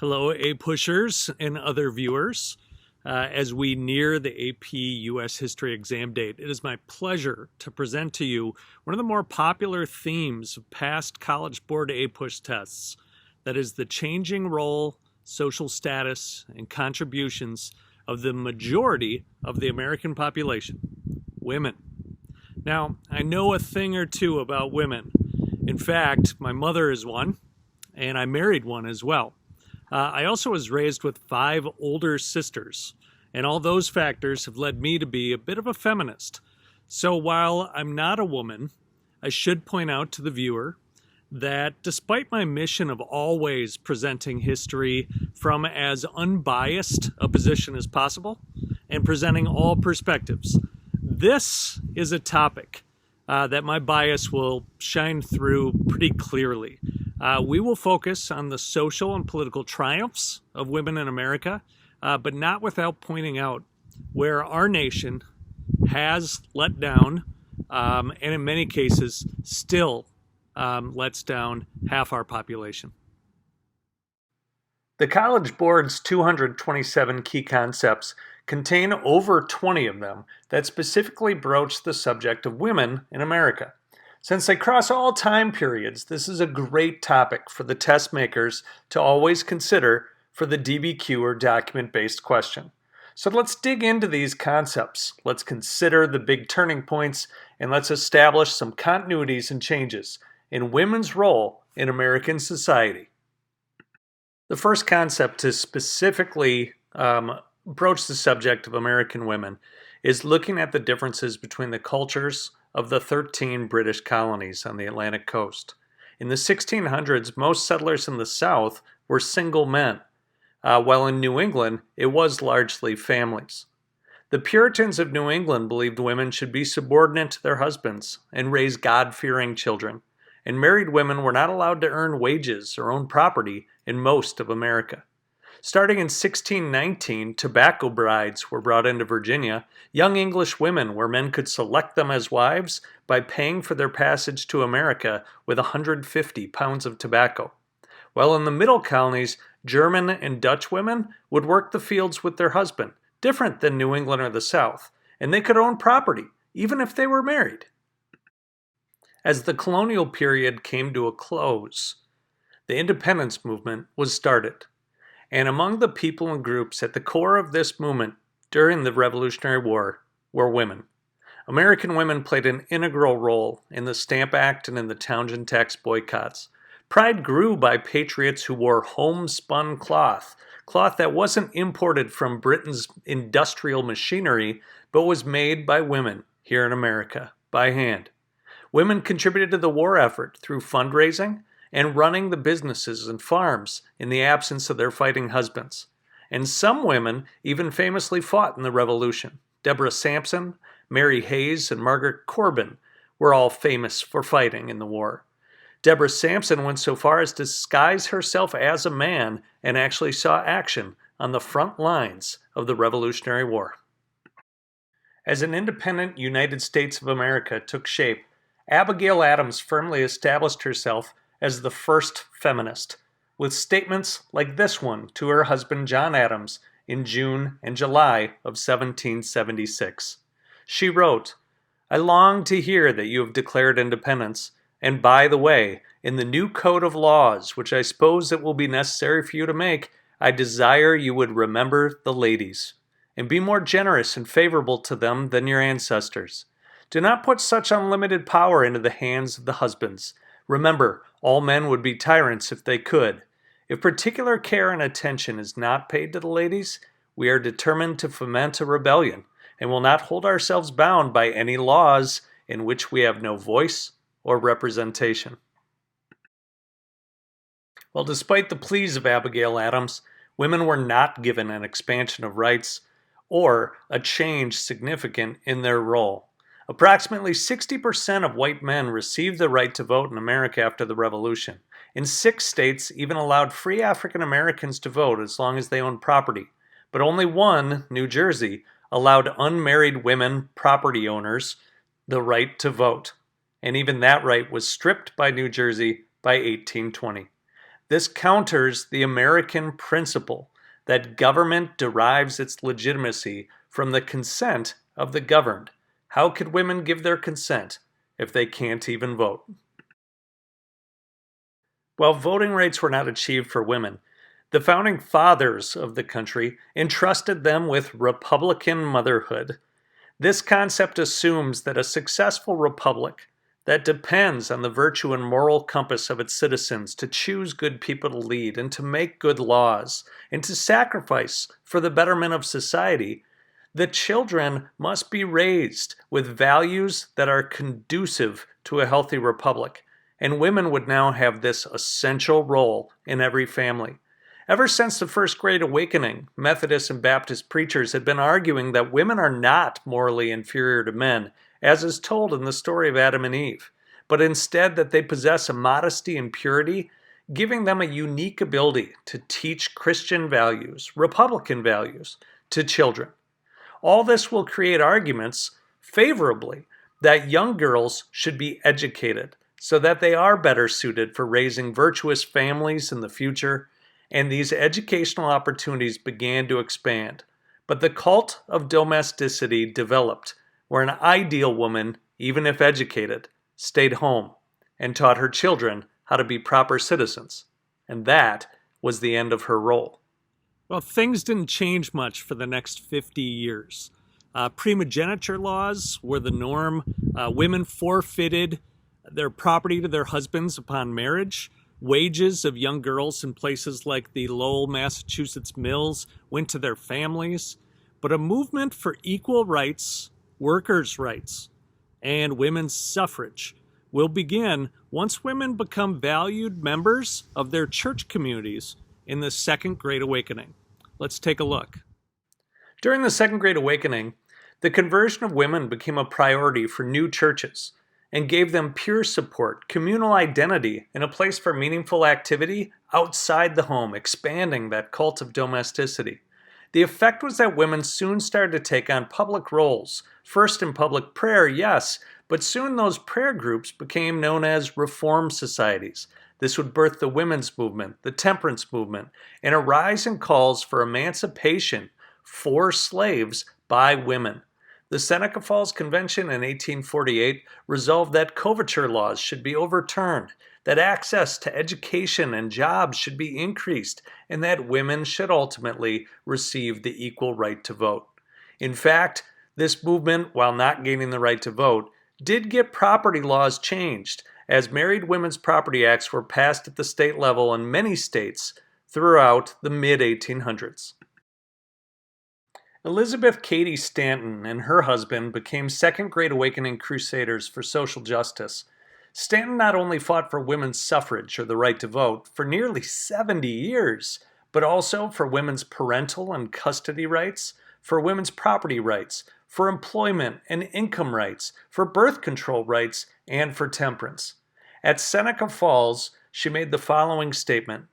Hello, APUSHers and other viewers. As we near the AP US History exam date, it is my pleasure to present to you one of the more popular themes of past College Board APUSH tests. That is the changing role, social status, and contributions of the majority of the American population, women. Now, I know a thing or two about women. In fact, my mother is one, and I married one as well. I also was raised with 5 older sisters, and all those factors have led me to be a bit of a feminist. So while I'm not a woman, I should point out to the viewer that despite my mission of always presenting history from as unbiased a position as possible and presenting all perspectives, this is a topic that my bias will shine through pretty clearly. We will focus on the social and political triumphs of women in America, but not without pointing out where our nation has let down, and in many cases still lets down half our population. The College Board's 227 key concepts contain over 20 of them that specifically broach the subject of women in America. Since they cross all time periods, this is a great topic for the test makers to always consider for the DBQ or document-based question. So let's dig into these concepts. Let's consider the big turning points, and let's establish some continuities and changes in women's role in American society. The first concept to specifically broach the subject of American women is looking at the differences between the cultures of the 13 British colonies on the Atlantic coast. In the 1600s, most settlers in the South were single men, while in New England, it was largely families. The Puritans of New England believed women should be subordinate to their husbands and raise God-fearing children, and married women were not allowed to earn wages or own property in most of America. Starting in 1619, tobacco brides were brought into Virginia, young English women where men could select them as wives by paying for their passage to America with 150 pounds of tobacco. While in the middle colonies, German and Dutch women would work the fields with their husband, different than New England or the South, and they could own property, even if they were married. As the colonial period came to a close, the independence movement was started. And among the people and groups at the core of this movement during the Revolutionary War were women. American women played an integral role in the Stamp Act and in the Townshend tax boycotts. Pride grew by patriots who wore homespun cloth that wasn't imported from Britain's industrial machinery, but was made by women here in America by hand. Women contributed to the war effort through fundraising and running the businesses and farms in the absence of their fighting husbands. And some women even famously fought in the Revolution. Deborah Sampson, Mary Hayes, and Margaret Corbin were all famous for fighting in the war. Deborah Sampson went so far as to disguise herself as a man and actually saw action on the front lines of the Revolutionary War. As an independent United States of America took shape, Abigail Adams firmly established herself as the first feminist, with statements like this one to her husband John Adams in June and July of 1776. She wrote, "I long to hear that you have declared independence, and by the way, in the new code of laws, which I suppose it will be necessary for you to make, I desire you would remember the ladies, and be more generous and favorable to them than your ancestors. Do not put such unlimited power into the hands of the husbands. Remember, all men would be tyrants if they could. If particular care and attention is not paid to the ladies, we are determined to foment a rebellion, and will not hold ourselves bound by any laws in which we have no voice or representation." Well, despite the pleas of Abigail Adams, women were not given an expansion of rights or a change significant in their role. Approximately 60% of white men received the right to vote in America after the Revolution. In 6 states even allowed free African Americans to vote as long as they owned property. But only one, New Jersey, allowed unmarried women property owners the right to vote. And even that right was stripped by New Jersey by 1820. This counters the American principle that government derives its legitimacy from the consent of the governed. How could women give their consent if they can't even vote? While voting rights were not achieved for women, the founding fathers of the country entrusted them with Republican motherhood. This concept assumes that a successful republic that depends on the virtue and moral compass of its citizens to choose good people to lead and to make good laws and to sacrifice for the betterment of society, the children must be raised with values that are conducive to a healthy republic, and women would now have this essential role in every family. Ever since the First Great Awakening, Methodist and Baptist preachers had been arguing that women are not morally inferior to men, as is told in the story of Adam and Eve, but instead that they possess a modesty and purity, giving them a unique ability to teach Christian values, Republican values, to children. All this will create arguments favorably that young girls should be educated so that they are better suited for raising virtuous families in the future, and these educational opportunities began to expand. But the cult of domesticity developed, where an ideal woman, even if educated, stayed home and taught her children how to be proper citizens. And that was the end of her role. Well, things didn't change much for the next 50 years. Primogeniture laws were the norm. Women forfeited their property to their husbands upon marriage. Wages of young girls in places like the Lowell, Massachusetts mills went to their families. But a movement for equal rights, workers' rights, and women's suffrage will begin once women become valued members of their church communities in the Second Great Awakening. Let's take a look. During the Second Great Awakening, the conversion of women became a priority for new churches and gave them peer support, communal identity, and a place for meaningful activity outside the home, expanding that cult of domesticity. The effect was that women soon started to take on public roles, first in public prayer, yes, but soon those prayer groups became known as reform societies. This would birth the women's movement, the temperance movement, and a rise in calls for emancipation for slaves by women. The Seneca Falls Convention in 1848 resolved that coverture laws should be overturned, that access to education and jobs should be increased, and that women should ultimately receive the equal right to vote. In fact, this movement, while not gaining the right to vote, did get property laws changed, as married women's property acts were passed at the state level in many states throughout the mid-1800s. Elizabeth Cady Stanton and her husband became Second Great Awakening crusaders for social justice. Stanton not only fought for women's suffrage or the right to vote for nearly 70 years, but also for women's parental and custody rights, for women's property rights, for employment and income rights, for birth control rights, and for temperance. At Seneca Falls, she made the following statement: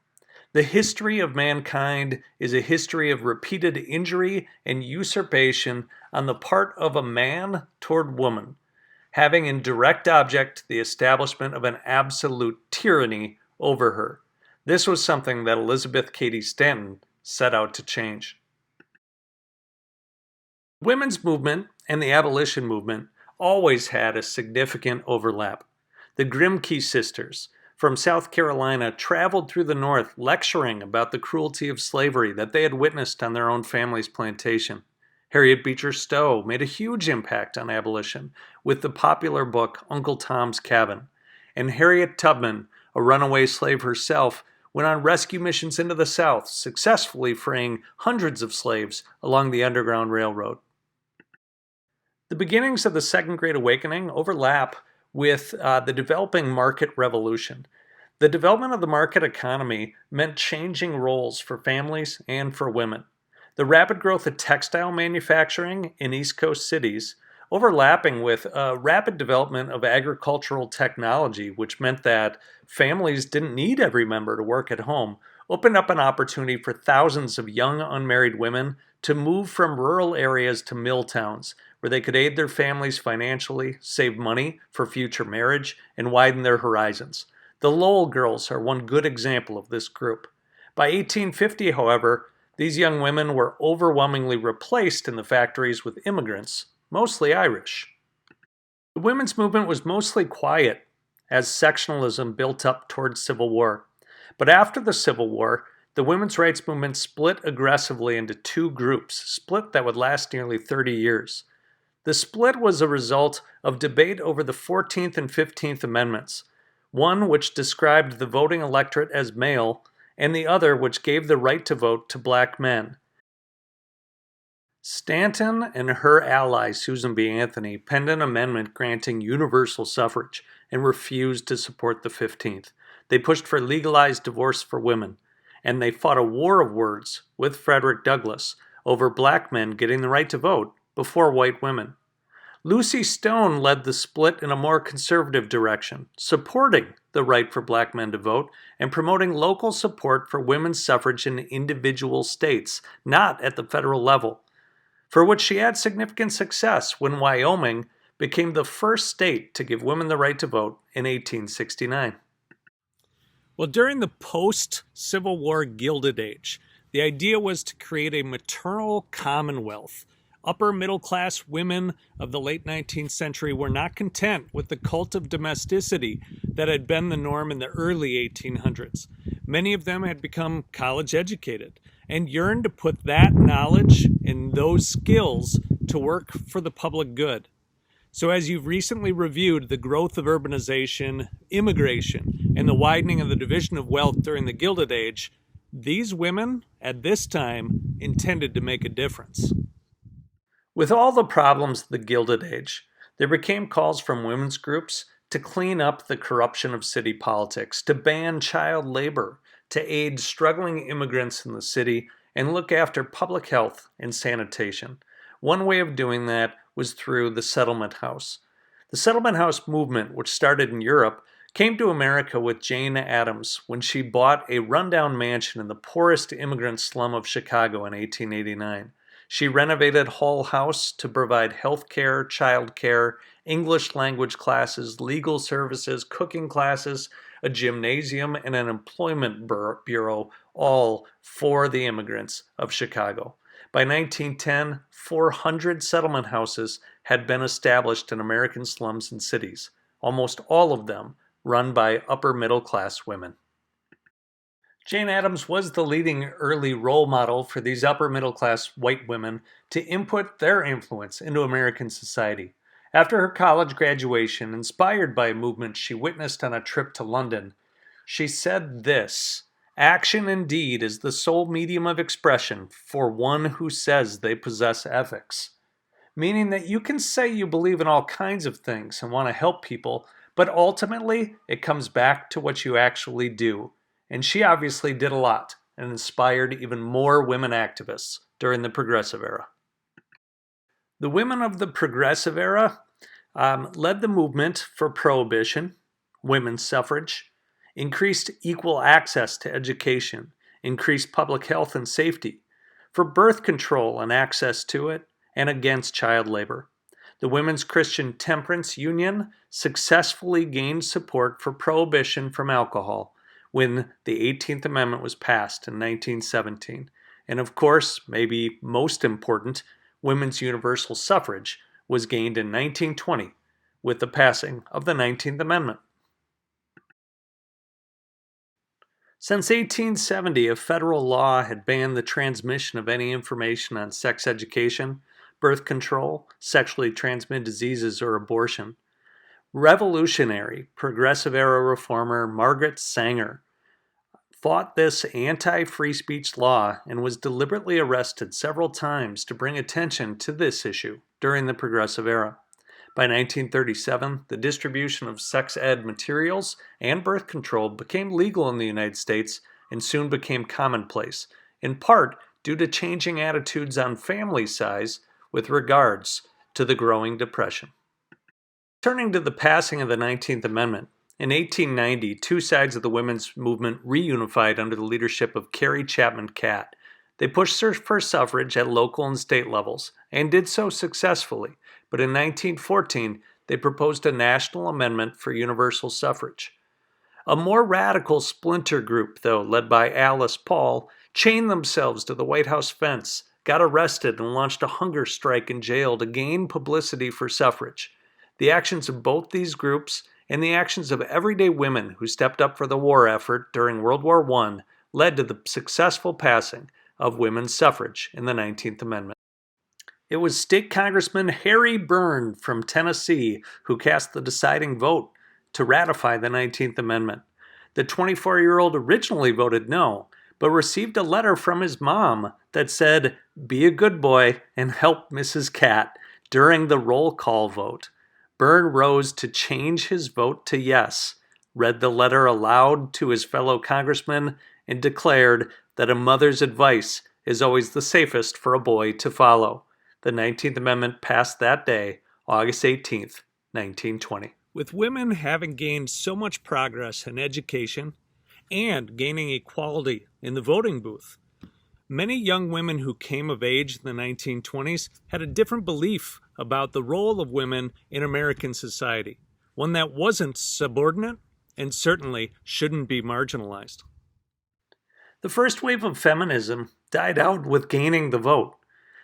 "The history of mankind is a history of repeated injury and usurpation on the part of a man toward woman, having in direct object the establishment of an absolute tyranny over her." This was something that Elizabeth Cady Stanton set out to change. The women's movement and the abolition movement always had a significant overlap. The Grimke sisters from South Carolina traveled through the North lecturing about the cruelty of slavery that they had witnessed on their own family's plantation. Harriet Beecher Stowe made a huge impact on abolition with the popular book Uncle Tom's Cabin. And Harriet Tubman, a runaway slave herself, went on rescue missions into the South, successfully freeing hundreds of slaves along the Underground Railroad. The beginnings of the Second Great Awakening overlap with the developing market revolution. The development of the market economy meant changing roles for families and for women. The rapid growth of textile manufacturing in East Coast cities, overlapping with rapid development of agricultural technology, which meant that families didn't need every member to work at home, opened up an opportunity for thousands of young unmarried women to move from rural areas to mill towns, where they could aid their families financially, save money for future marriage, and widen their horizons. The Lowell girls are one good example of this group. By 1850, however, these young women were overwhelmingly replaced in the factories with immigrants, mostly Irish. The women's movement was mostly quiet as sectionalism built up towards Civil War. But after the Civil War, the women's rights movement split aggressively into two groups, a split that would last nearly 30 years. The split was a result of debate over the 14th and 15th Amendments, one which described the voting electorate as male, and the other which gave the right to vote to black men. Stanton and her ally Susan B. Anthony penned an amendment granting universal suffrage and refused to support the 15th. They pushed for legalized divorce for women, and they fought a war of words with Frederick Douglass over black men getting the right to vote before white women. Lucy Stone led the split in a more conservative direction, supporting the right for black men to vote and promoting local support for women's suffrage in individual states, not at the federal level, for which she had significant success when Wyoming became the first state to give women the right to vote in 1869. Well, during the post-Civil War Gilded Age, the idea was to create a maternal commonwealth. Upper middle class women of the late 19th century were not content with the cult of domesticity that had been the norm in the early 1800s. Many of them had become college educated and yearned to put that knowledge and those skills to work for the public good. So as you've recently reviewed the growth of urbanization, immigration, and the widening of the division of wealth during the Gilded Age, these women, at this time, intended to make a difference. With all the problems of the Gilded Age, there became calls from women's groups to clean up the corruption of city politics, to ban child labor, to aid struggling immigrants in the city, and look after public health and sanitation. One way of doing that was through the settlement house. The settlement house movement, which started in Europe, came to America with Jane Addams when she bought a rundown mansion in the poorest immigrant slum of Chicago in 1889. She renovated Hull House to provide health care, child care, English language classes, legal services, cooking classes, a gymnasium, and an employment bureau, all for the immigrants of Chicago. By 1910, 400 settlement houses had been established in American slums and cities, almost all of them run by upper middle class women. Jane Addams was the leading early role model for these upper middle class white women to input their influence into American society. After her college graduation, inspired by a movement she witnessed on a trip to London, she said this: "Action indeed is the sole medium of expression for one who says they possess ethics." Meaning that you can say you believe in all kinds of things and want to help people, but ultimately it comes back to what you actually do. And she obviously did a lot and inspired even more women activists during the Progressive Era. The women of the Progressive Era led the movement for prohibition, women's suffrage, increased equal access to education, increased public health and safety, for birth control and access to it, and against child labor. The Women's Christian Temperance Union successfully gained support for prohibition from alcohol when the 18th Amendment was passed in 1917. And of course, maybe most important, women's universal suffrage was gained in 1920 with the passing of the 19th Amendment. Since 1870, a federal law had banned the transmission of any information on sex education, birth control, sexually transmitted diseases, or abortion. Revolutionary Progressive Era reformer Margaret Sanger fought this anti-free speech law and was deliberately arrested several times to bring attention to this issue during the Progressive Era. By 1937, the distribution of sex ed materials and birth control became legal in the United States and soon became commonplace, in part due to changing attitudes on family size with regards to the growing Depression. Turning to the passing of the 19th Amendment, in 1890, two sides of the women's movement reunified under the leadership of Carrie Chapman Catt. They pushed for suffrage at local and state levels, and did so successfully, but in 1914, they proposed a national amendment for universal suffrage. A more radical splinter group, though, led by Alice Paul, chained themselves to the White House fence, got arrested, and launched a hunger strike in jail to gain publicity for suffrage. The actions of both these groups and the actions of everyday women who stepped up for the war effort during World War I led to the successful passing of women's suffrage in the 19th Amendment. It was State Congressman Harry Byrne from Tennessee who cast the deciding vote to ratify the 19th Amendment. The 24-year-old originally voted no, but received a letter from his mom that said, "Be a good boy and help Mrs. Cat" during the roll call vote. Byrne rose to change his vote to yes, read the letter aloud to his fellow congressmen, and declared that a mother's advice is always the safest for a boy to follow. The 19th Amendment passed that day, August 18th, 1920. With women having gained so much progress in education and gaining equality in the voting booth, many young women who came of age in the 1920s had a different belief about the role of women in American society, one that wasn't subordinate and certainly shouldn't be marginalized. The first wave of feminism died out with gaining the vote.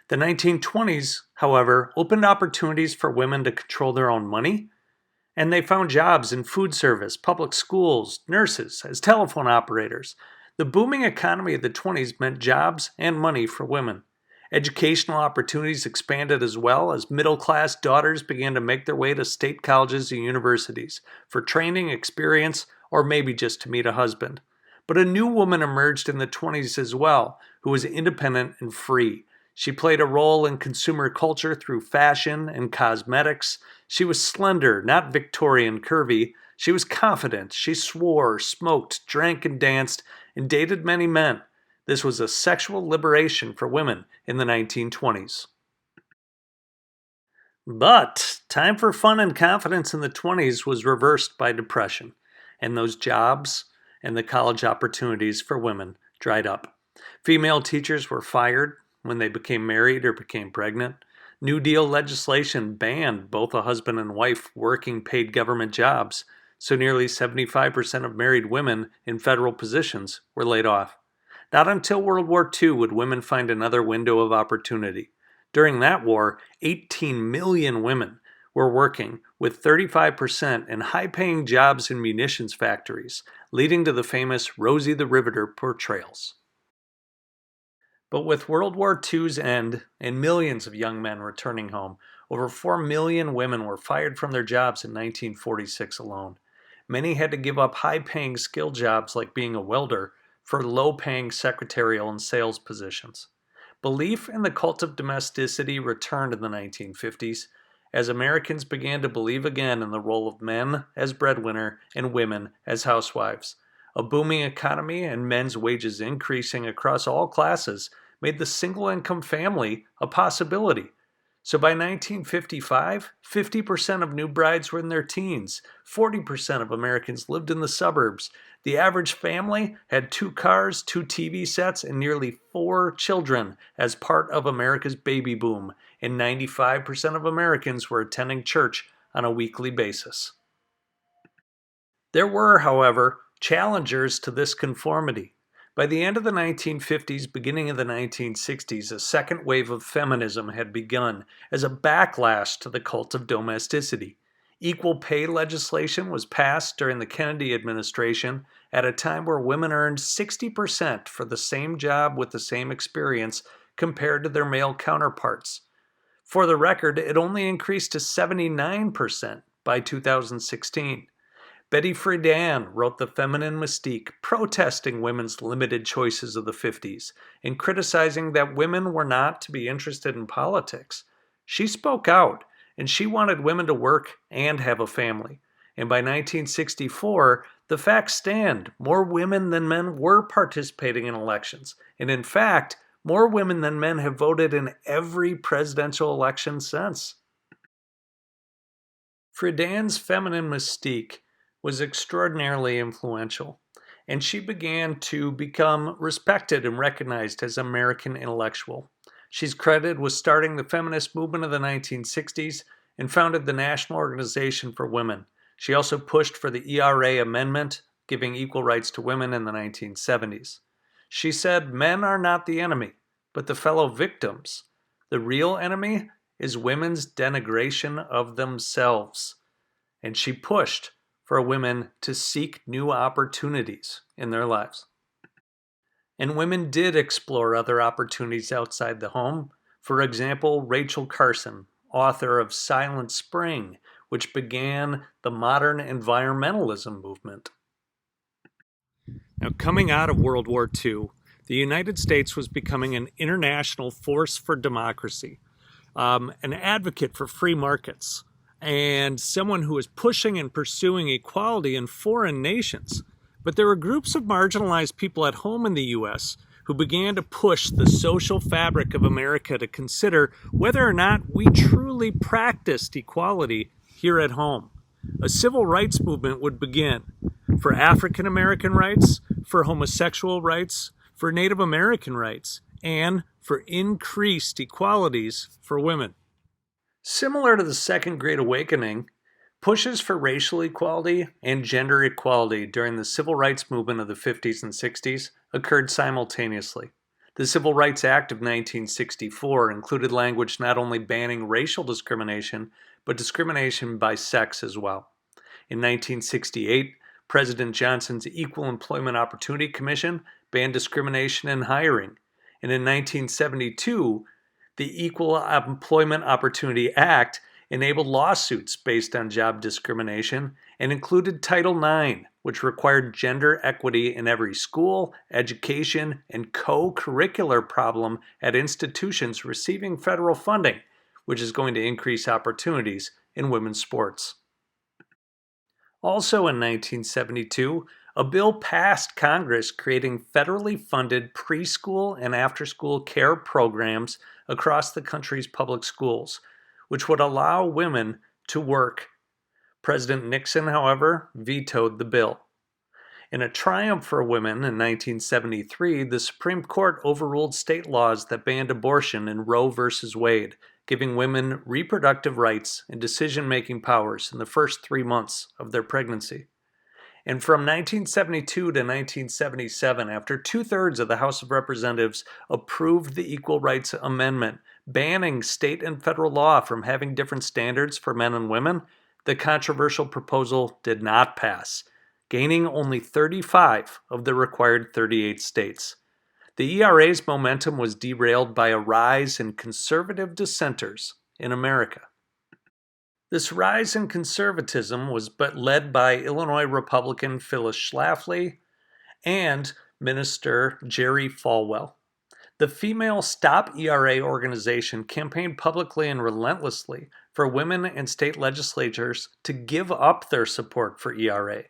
The 1920s, however, opened opportunities for women to control their own money, and they found jobs in food service, public schools, nurses, as telephone operators. The booming economy of the 20s meant jobs and money for women. Educational opportunities expanded as well as middle-class daughters began to make their way to state colleges and universities for training, experience, or maybe just to meet a husband. But a new woman emerged in the 20s as well, who was independent and free. She played a role in consumer culture through fashion and cosmetics. She was slender, not Victorian curvy. She was confident. She swore, smoked, drank, and danced, and dated many men. This was a sexual liberation for women in the 1920s. But time for fun and confidence in the 20s was reversed by depression, and those jobs and the college opportunities for women dried up. Female teachers were fired when they became married or became pregnant. New Deal legislation banned both a husband and wife working paid government jobs, so nearly 75% of married women in federal positions were laid off. Not until World War II would women find another window of opportunity. During that war, 18 million women were working, with 35% in high-paying jobs in munitions factories, leading to the famous Rosie the Riveter portrayals. But with World War II's end and millions of young men returning home, over 4 million women were fired from their jobs in 1946 alone. Many had to give up high-paying skill jobs like being a welder for low-paying secretarial and sales positions. Belief in the cult of domesticity returned in the 1950s as Americans began to believe again in the role of men as breadwinner and women as housewives. A booming economy and men's wages increasing across all classes made the single-income family a possibility. So by 1955, 50% of new brides were in their teens. 40% of Americans lived in the suburbs. The average family had 2 cars, 2 TV sets, and nearly 4 children as part of America's baby boom. And 95% of Americans were attending church on a weekly basis. There were, however, challengers to this conformity. By the end of the 1950s, beginning of the 1960s, a second wave of feminism had begun as a backlash to the cult of domesticity. Equal pay legislation was passed during the Kennedy administration at a time where women earned 60% for the same job with the same experience compared to their male counterparts. For the record, it only increased to 79% by 2016. Betty Friedan wrote The Feminine Mystique, protesting women's limited choices of the 50s and criticizing that women were not to be interested in politics. She spoke out, and she wanted women to work and have a family. And by 1964, the facts stand. More women than men were participating in elections. And in fact, more women than men have voted in every presidential election since. Friedan's Feminine Mystique was extraordinarily influential, and she began to become respected and recognized as an American intellectual. She's credited with starting the feminist movement of the 1960s and founded the National Organization for Women. She also pushed for the ERA amendment, giving equal rights to women in the 1970s. She said men are not the enemy, but the fellow victims. The real enemy is women's denigration of themselves. And she pushed for women to seek new opportunities in their lives. And women did explore other opportunities outside the home. For example, Rachel Carson, author of Silent Spring, which began the modern environmentalism movement. Now, coming out of World War II, the United States was becoming an international force for democracy, an advocate for free markets, and someone who was pushing and pursuing equality in foreign nations. But there were groups of marginalized people at home in the U.S. who began to push the social fabric of America to consider whether or not we truly practiced equality here at home. A civil rights movement would begin for African American rights, for homosexual rights, for Native American rights, and for increased equalities for women. Similar to the Second Great Awakening, pushes for racial equality and gender equality during the civil rights movement of the 50s and 60s occurred simultaneously. The Civil Rights Act of 1964 included language not only banning racial discrimination, but discrimination by sex as well. In 1968, President Johnson's Equal Employment Opportunity Commission banned discrimination in hiring. And in 1972, the Equal Employment Opportunity Act enabled lawsuits based on job discrimination and included Title IX, which required gender equity in every school, education, and co-curricular problem at institutions receiving federal funding, which is going to increase opportunities in women's sports. Also in 1972, a bill passed Congress creating federally funded preschool and after-school care programs across the country's public schools, which would allow women to work. President Nixon, however, vetoed the bill. In a triumph for women in 1973, the Supreme Court overruled state laws that banned abortion in Roe v. Wade, giving women reproductive rights and decision-making powers in the first 3 months of their pregnancy. And from 1972 to 1977, after two-thirds of the House of Representatives approved the Equal Rights Amendment, banning state and federal law from having different standards for men and women, the controversial proposal did not pass, gaining only 35 of the required 38 states. The ERA's momentum was derailed by a rise in conservative dissenters in America. This rise in conservatism was led by Illinois Republican Phyllis Schlafly and Minister Jerry Falwell. The female Stop ERA organization campaigned publicly and relentlessly for women and state legislatures to give up their support for ERA.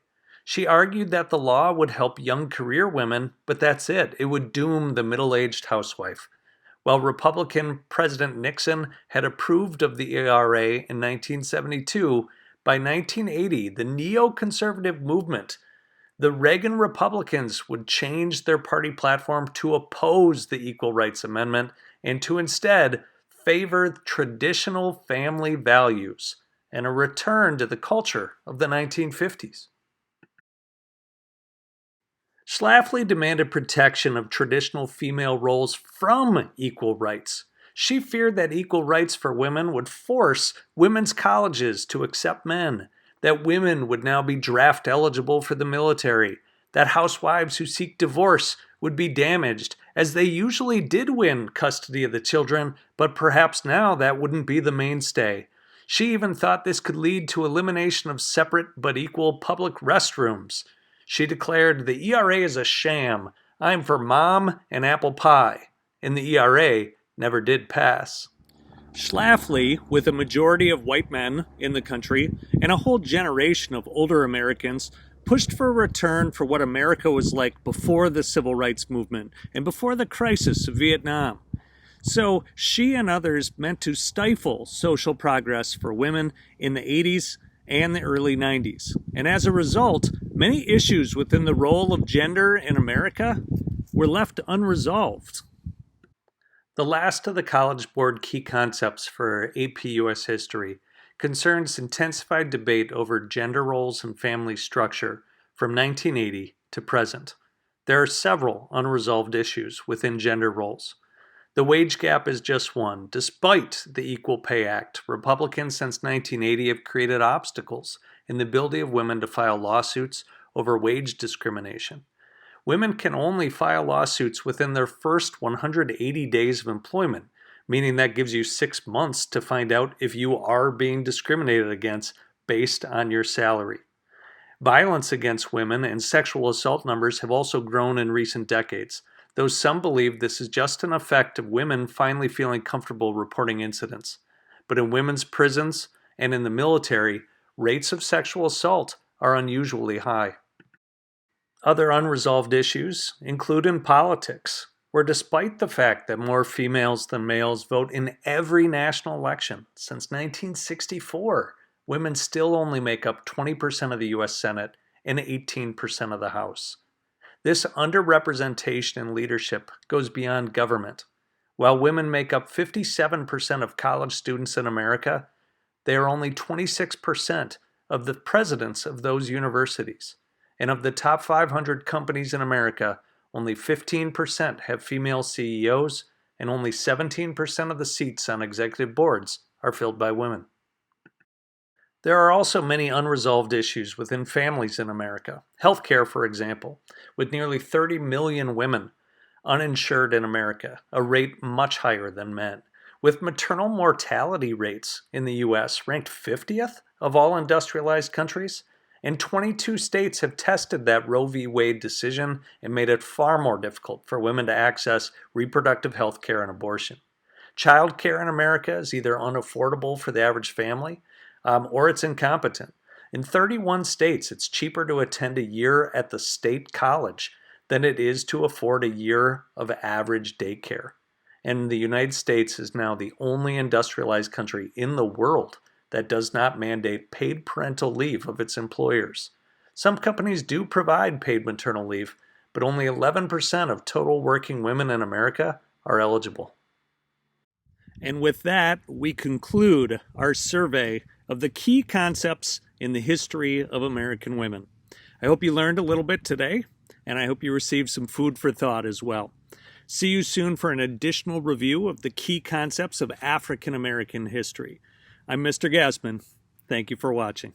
She argued that the law would help young career women, but that's it. It would doom the middle-aged housewife. While Republican President Nixon had approved of the ERA in 1972, by 1980, the neoconservative movement, the Reagan Republicans, would change their party platform to oppose the Equal Rights Amendment and to instead favor traditional family values and a return to the culture of the 1950s. Schlafly demanded protection of traditional female roles from equal rights. She feared that equal rights for women would force women's colleges to accept men, that women would now be draft eligible for the military, that housewives who seek divorce would be damaged, as they usually did win custody of the children, but perhaps now that wouldn't be the mainstay. She even thought this could lead to elimination of separate but equal public restrooms. She declared, "The ERA is a sham. I'm for mom and apple pie." And the ERA never did pass. Schlafly, with a majority of white men in the country and a whole generation of older Americans, pushed for a return for what America was like before the Civil Rights Movement and before the crisis of Vietnam. So she and others meant to stifle social progress for women in the 80s and the early 90s. And as a result, many issues within the role of gender in America were left unresolved. The last of the College Board key concepts for AP US History concerns intensified debate over gender roles and family structure from 1980 to present. There are several unresolved issues within gender roles. The wage gap is just one. Despite the Equal Pay Act, Republicans since 1980 have created obstacles in the ability of women to file lawsuits over wage discrimination. Women can only file lawsuits within their first 180 days of employment, meaning that gives you 6 months to find out if you are being discriminated against based on your salary. Violence against women and sexual assault numbers have also grown in recent decades, though some believe this is just an effect of women finally feeling comfortable reporting incidents. But in women's prisons and in the military, rates of sexual assault are unusually high. Other unresolved issues include in politics, where despite the fact that more females than males vote in every national election since 1964, women still only make up 20% of the U.S. Senate and 18% of the House. This underrepresentation in leadership goes beyond government. While women make up 57% of college students in America, they are only 26% of the presidents of those universities. And of the top 500 companies in America, only 15% have female CEOs, and only 17% of the seats on executive boards are filled by women. There are also many unresolved issues within families in America. Healthcare, for example, with nearly 30 million women uninsured in America, a rate much higher than men. With maternal mortality rates in the U.S. ranked 50th of all industrialized countries, and 22 states have tested that Roe v. Wade decision and made it far more difficult for women to access reproductive health care and abortion. Child care in America is either unaffordable for the average family or it's incompetent. In 31 states, it's cheaper to attend a year at the state college than it is to afford a year of average daycare. And the United States is now the only industrialized country in the world that does not mandate paid parental leave of its employers. Some companies do provide paid maternal leave, but only 11% of total working women in America are eligible. And with that, we conclude our survey of the key concepts in the history of American women. I hope you learned a little bit today, and I hope you received some food for thought as well. See you soon for an additional review of the key concepts of African American history. I'm Mr. Gassman. Thank you for watching.